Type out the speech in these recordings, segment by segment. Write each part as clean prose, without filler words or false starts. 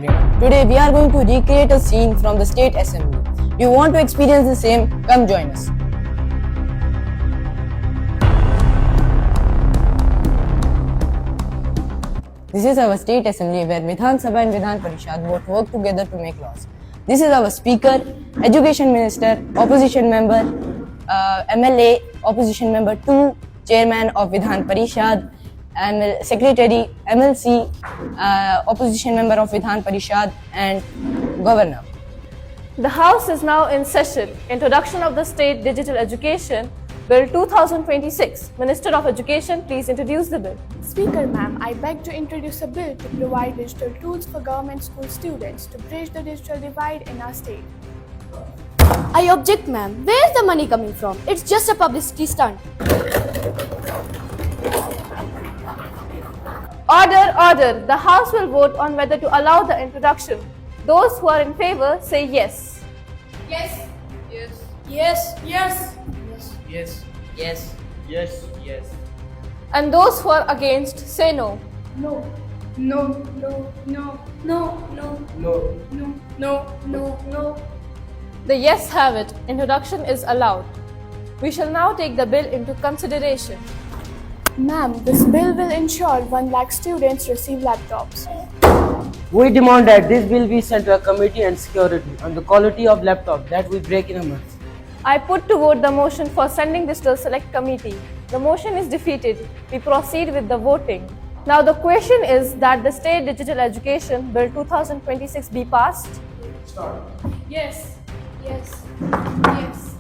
Today we are going to recreate a scene from the State Assembly. Do you want to experience the same? Come join us. This is our State Assembly where Vidhan Sabha and Vidhan Parishad both work together to make laws. This is our Speaker, Education Minister, Opposition Member, MLA, Opposition Member 2, Chairman of Vidhan Parishad, Secretary, MLC, Opposition Member of Vidhan Parishad and Governor. The House is now in session. Introduction of the State Digital Education Bill 2026. Minister of Education, please introduce the bill. Speaker ma'am, I beg to introduce a bill to provide digital tools for government school students to bridge the digital divide in our state. I object, ma'am. Where's the money coming from? It's just a publicity stunt. Order, order. The House will vote on whether to allow the introduction. Those who are in favor say yes. Yes. Yes. Yes. Yes. Yes. Yes. Yes. Yes. And those who are against say no. No. No. No. No. No. No. No. No. No. No. No. The yes have it. Introduction is allowed. We shall now take the bill into consideration. Ma'am, this bill will ensure 1 lakh students receive laptops. We demand that this bill be sent to a committee and security on the quality of laptop that we break in a month. I put to vote the motion for sending this to the select committee. The motion is defeated. We proceed with the voting. Now the question is that the State Digital Education Bill 2026 be passed. Yes. Yes. Yes. Yes.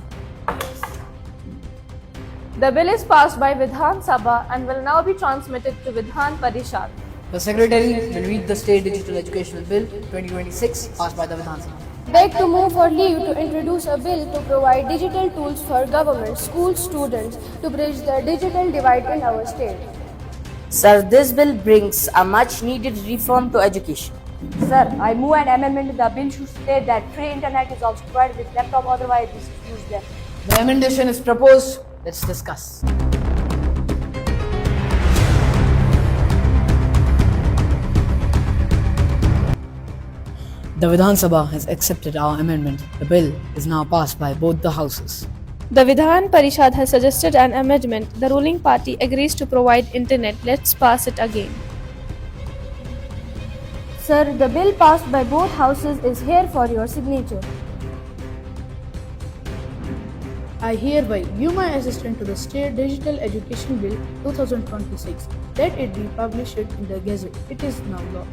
The bill is passed by Vidhan Sabha and will now be transmitted to Vidhan Parishad. The Secretary will read the State Digital Educational Bill 2026 passed by the Vidhan Sabha. Beg to move for leave to introduce a bill to provide digital tools for government school students to bridge the digital divide in our state. Sir, this bill brings a much needed reform to education. Sir, I move an amendment. The bill should state that free internet is also provided with laptop, otherwise use them. The amendment is proposed. Let's discuss. The Vidhan Sabha has accepted our amendment. The bill is now passed by both the houses. The Vidhan Parishad has suggested an amendment. The ruling party agrees to provide internet. Let's pass it again. Sir, the bill passed by both houses is here for your signature. I hereby give my assistance to the State Digital Education Bill 2026. Let it be published in the Gazette. It is now law.